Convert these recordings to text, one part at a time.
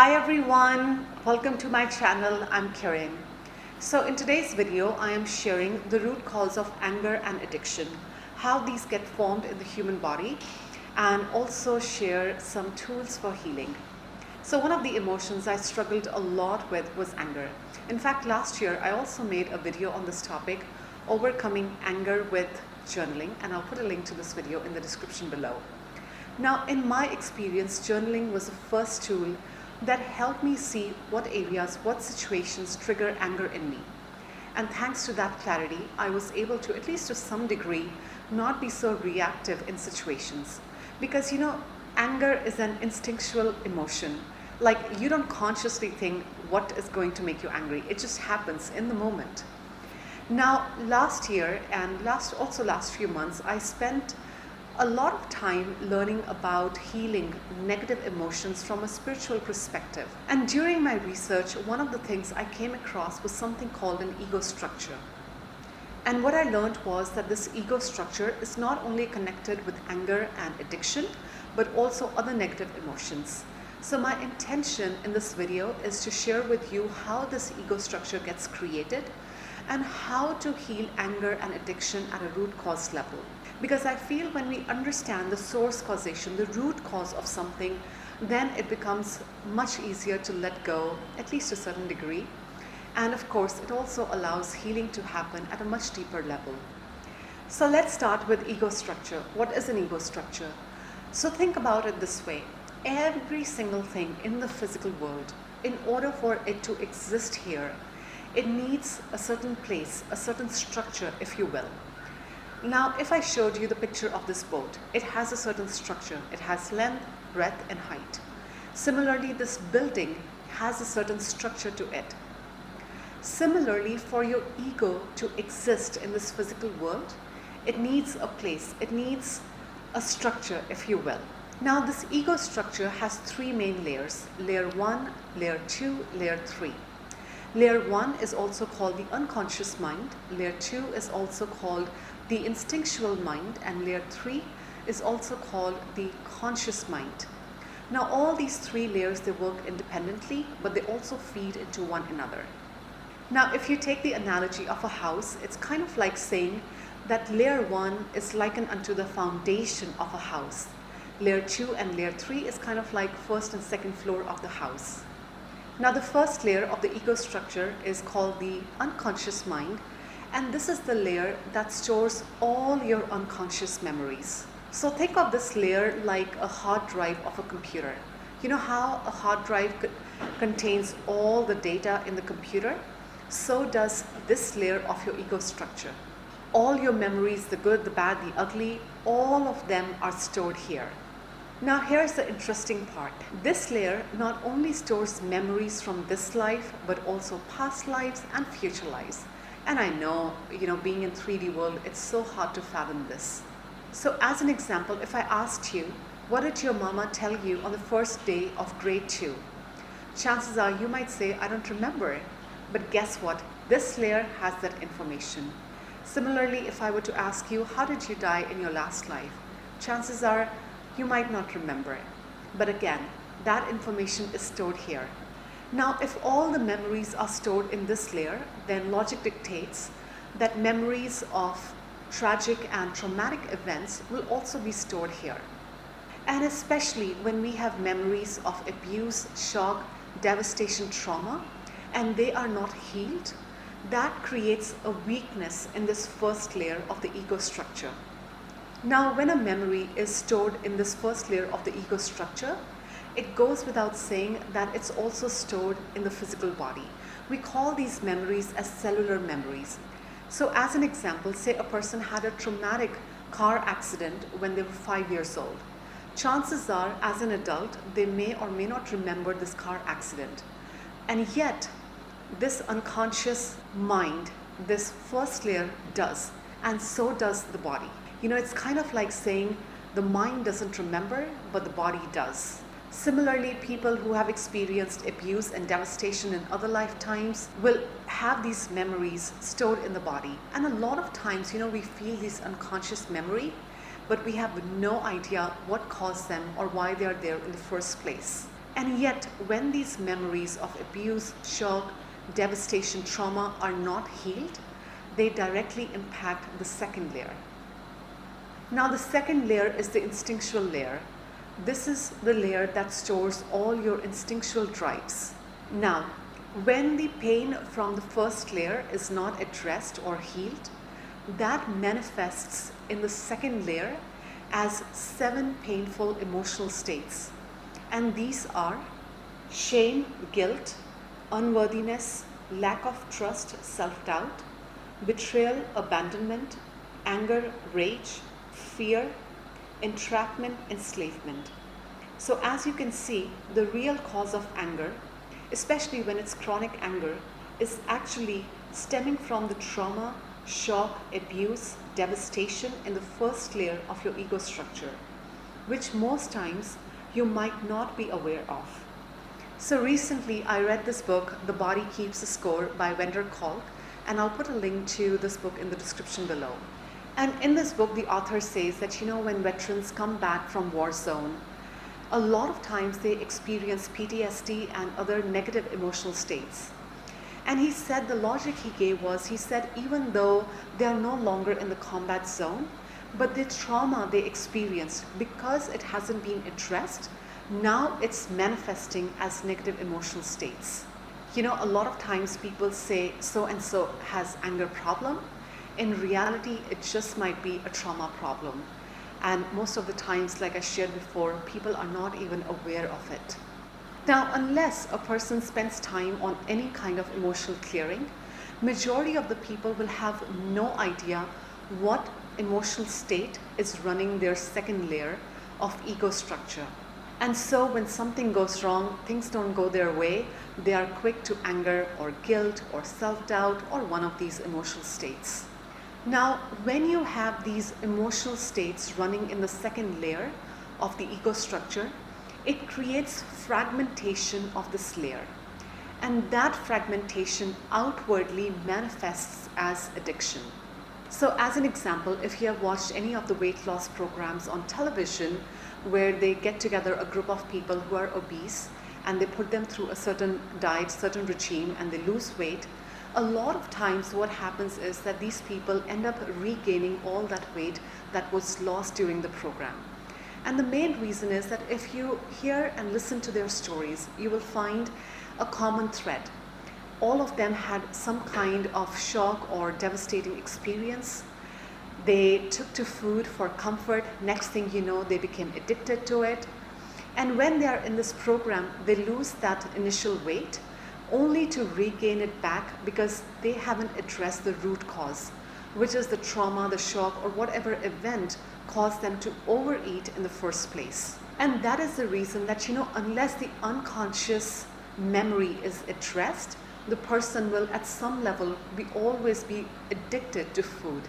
Hi everyone, welcome to my channel. I'm Kiran. So in today's video, I am sharing the root cause of anger and addiction, how these get formed in the human body, and also share some tools for healing. So one of the emotions I struggled a lot with was anger. In fact, last year I also made a video on this topic, overcoming anger with journaling, and I'll put a link to this video in the description below. Now, in my experience, journaling was the first tool that helped me see what areas, what situations trigger anger in me. And thanks to that clarity, I was able to, at least to some degree, not be so reactive in situations. Because anger is an instinctual emotion. Like, you don't consciously think what is going to make you angry, it just happens in the moment. Now, last year and last few months, I spent a lot of time learning about healing negative emotions from a spiritual perspective. And during my research, one of the things I came across was something called an ego structure. And what I learned was that this ego structure is not only connected with anger and addiction, but also other negative emotions. So my intention in this video is to share with you how this ego structure gets created and how to heal anger and addiction at a root cause level. Because I feel when we understand the source causation, the root cause of something, then it becomes much easier to let go, at least to a certain degree. And of course, it also allows healing to happen at a much deeper level. So let's start with ego structure. What is an ego structure? So think about it this way. Every single thing in the physical world, in order for it to exist here, it needs a certain place, a certain structure, if you will. Now, if I showed you the picture of this boat, it has a certain structure. It has length, breadth, and height. Similarly, this building has a certain structure to it. Similarly, for your ego to exist in this physical world, it needs a place. It needs a structure, if you will. Now, this ego structure has three main layers: layer 1, layer 2, layer 3. Layer 1 is also called the unconscious mind. Layer 2 is also called the instinctual mind, and layer 3 is also called the conscious mind. Now, all these three layers, they work independently, but they also feed into one another. Now, if you take the analogy of a house, it's kind of like saying that layer 1 is likened unto the foundation of a house. Layer 2 and layer 3 is kind of like first and second floor of the house. Now, the first layer of the ego structure is called the unconscious mind, and this is the layer that stores all your unconscious memories. So think of this layer like a hard drive of a computer. You know how a hard drive contains all the data in the computer? So does this layer of your ego structure. All your memories, the good, the bad, the ugly, all of them are stored here. Now, here's the interesting part. This layer not only stores memories from this life, but also past lives and future lives. And I know, being in 3D world, it's so hard to fathom this. So as an example, if I asked you, what did your mama tell you on the first day of grade 2? Chances are you might say, I don't remember it. But guess what? This layer has that information. Similarly, if I were to ask you, how did you die in your last life? Chances are you might not remember it. But again, that information is stored here. Now, if all the memories are stored in this layer, then logic dictates that memories of tragic and traumatic events will also be stored here. And especially when we have memories of abuse, shock, devastation, trauma, and they are not healed, that creates a weakness in this first layer of the ego structure. Now, when a memory is stored in this first layer of the ego structure, it goes without saying that it's also stored in the physical body. We call these memories as cellular memories. So as an example, say a person had a traumatic car accident when they were 5 years old. Chances are, as an adult, they may or may not remember this car accident. And yet, this unconscious mind, this first layer does, and so does the body. It's kind of like saying the mind doesn't remember, but the body does. Similarly, people who have experienced abuse and devastation in other lifetimes will have these memories stored in the body. And a lot of times, we feel this unconscious memory, but we have no idea what caused them or why they are there in the first place. And yet, when these memories of abuse, shock, devastation, trauma are not healed, they directly impact the second layer. Now, the second layer is the instinctual layer. This is the layer that stores all your instinctual drives. Now, when the pain from the first layer is not addressed or healed, that manifests in the second layer as 7 painful emotional states. And these are shame, guilt, unworthiness, lack of trust, self-doubt, betrayal, abandonment, anger, rage, fear, entrapment, enslavement. So as you can see, the real cause of anger, especially when it's chronic anger, is actually stemming from the trauma, shock, abuse, devastation in the first layer of your ego structure, which most times you might not be aware of. So recently I read this book, The Body Keeps the Score by Vendor Kolk, and I'll put a link to this book in the description below. And in this book, the author says that, when veterans come back from war zone, a lot of times they experience PTSD and other negative emotional states. And he said the logic he gave was, he said even though they are no longer in the combat zone, but the trauma they experienced, because it hasn't been addressed, now it's manifesting as negative emotional states. A lot of times people say so and so has anger problem. In reality, it just might be a trauma problem. And most of the times, like I shared before, people are not even aware of it. Now, unless a person spends time on any kind of emotional clearing, majority of the people will have no idea what emotional state is running their second layer of ego structure. And so when something goes wrong, things don't go their way, they are quick to anger or guilt or self-doubt or one of these emotional states. Now, when you have these emotional states running in the second layer of the ego structure, it creates fragmentation of this layer. And that fragmentation outwardly manifests as addiction. So as an example, if you have watched any of the weight loss programs on television, where they get together a group of people who are obese and they put them through a certain diet, certain regime, and they lose weight, a lot of times what happens is that these people end up regaining all that weight that was lost during the program. And the main reason is that if you hear and listen to their stories, you will find a common thread. All of them had some kind of shock or devastating experience. They took to food for comfort. Next thing you know, they became addicted to it. And when they are in this program, they lose that initial weight only to regain it back because they haven't addressed the root cause, which is the trauma, the shock, or whatever event caused them to overeat in the first place. And that is the reason that, unless the unconscious memory is addressed, the person will at some level always be addicted to food.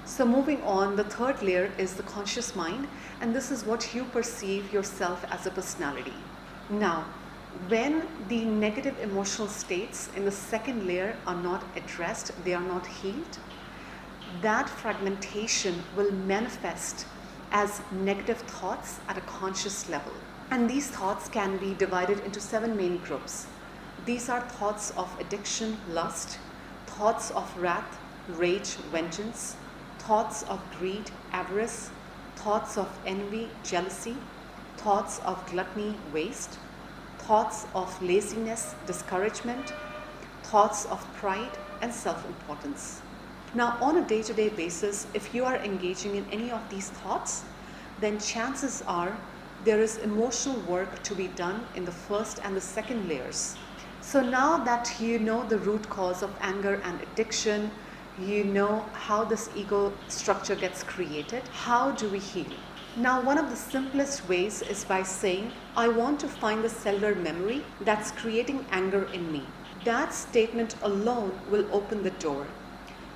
So moving on, the third layer is the conscious mind, and this is what you perceive yourself as a personality. Now, when the negative emotional states in the second layer are not addressed, they are not healed, that fragmentation will manifest as negative thoughts at a conscious level. And these thoughts can be divided into 7 main groups. These are thoughts of addiction, lust, thoughts of wrath, rage, vengeance, thoughts of greed, avarice, thoughts of envy, jealousy, thoughts of gluttony, waste, thoughts of laziness, discouragement, thoughts of pride, and self-importance. Now, on a day-to-day basis, if you are engaging in any of these thoughts, then chances are there is emotional work to be done in the first and the second layers. So now that you know the root cause of anger and addiction, you know how this ego structure gets created, how do we heal? Now, one of the simplest ways is by saying, I want to find the cellular memory that's creating anger in me. That statement alone will open the door,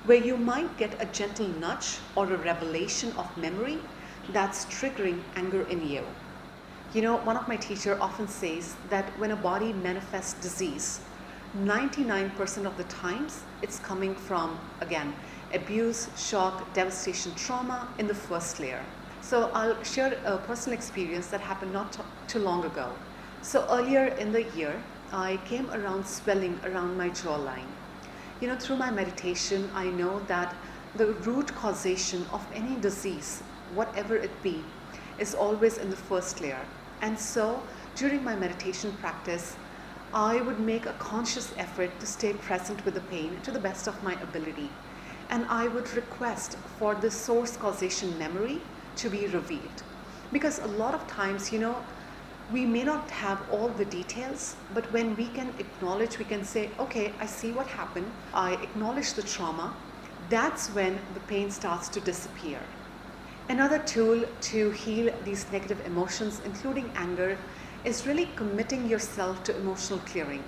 where you might get a gentle nudge or a revelation of memory that's triggering anger in you. One of my teachers often says that when a body manifests disease, 99% of the times it's coming from, again, abuse, shock, devastation, trauma in the first layer. So I'll share a personal experience that happened not too long ago. So earlier in the year, I came around swelling around my jawline. Through my meditation, I know that the root causation of any disease, whatever it be, is always in the first layer. And so during my meditation practice, I would make a conscious effort to stay present with the pain to the best of my ability. And I would request for the source causation memory to be revealed. Because a lot of times, we may not have all the details, but when we can acknowledge, we can say, okay, I see what happened, I acknowledge the trauma, that's when the pain starts to disappear. Another tool to heal these negative emotions, including anger, is really committing yourself to emotional clearing.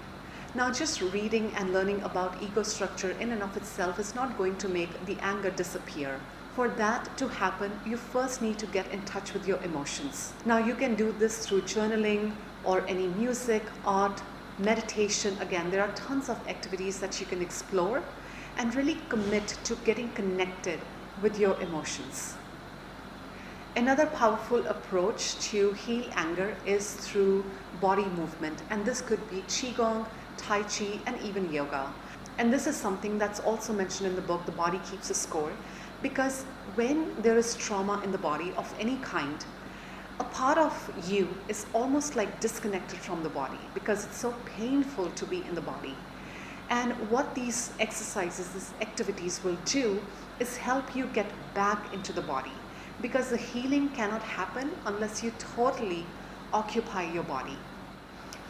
Now, just reading and learning about ego structure in and of itself is not going to make the anger disappear. For that to happen, you first need to get in touch with your emotions. Now, you can do this through journaling or any music, art, meditation. Again, there are tons of activities that you can explore and really commit to getting connected with your emotions. Another powerful approach to heal anger is through body movement, and this could be Qigong, Tai Chi, and even yoga. And this is something that's also mentioned in the book, The Body Keeps a Score, because when there is trauma in the body of any kind, a part of you is almost like disconnected from the body because it's so painful to be in the body. And what these exercises, these activities will do is help you get back into the body, because the healing cannot happen unless you totally occupy your body.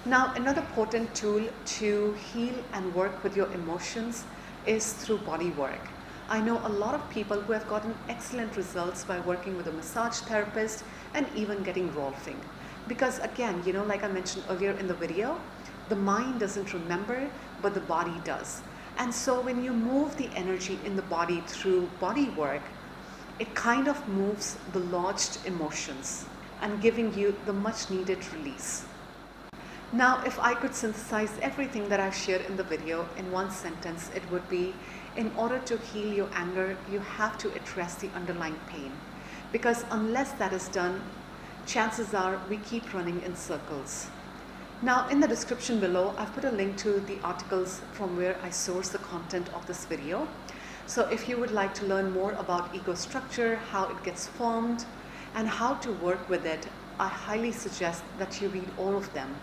Now, another potent tool to heal and work with your emotions is through body work. I know a lot of people who have gotten excellent results by working with a massage therapist and even getting rolfing. Because again, like I mentioned earlier in the video, the mind doesn't remember, but the body does. And so when you move the energy in the body through body work, it kind of moves the lodged emotions and giving you the much needed release. Now, if I could synthesize everything that I've shared in the video in one sentence, it would be, in order to heal your anger, you have to address the underlying pain. Because unless that is done, chances are we keep running in circles. Now, in the description below, I've put a link to the articles from where I source the content of this video. So if you would like to learn more about ego structure, how it gets formed, and how to work with it, I highly suggest that you read all of them.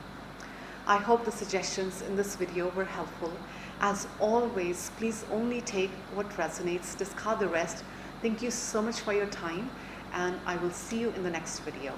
I hope the suggestions in this video were helpful. As always, please only take what resonates, discard the rest. Thank you so much for your time, and I will see you in the next video.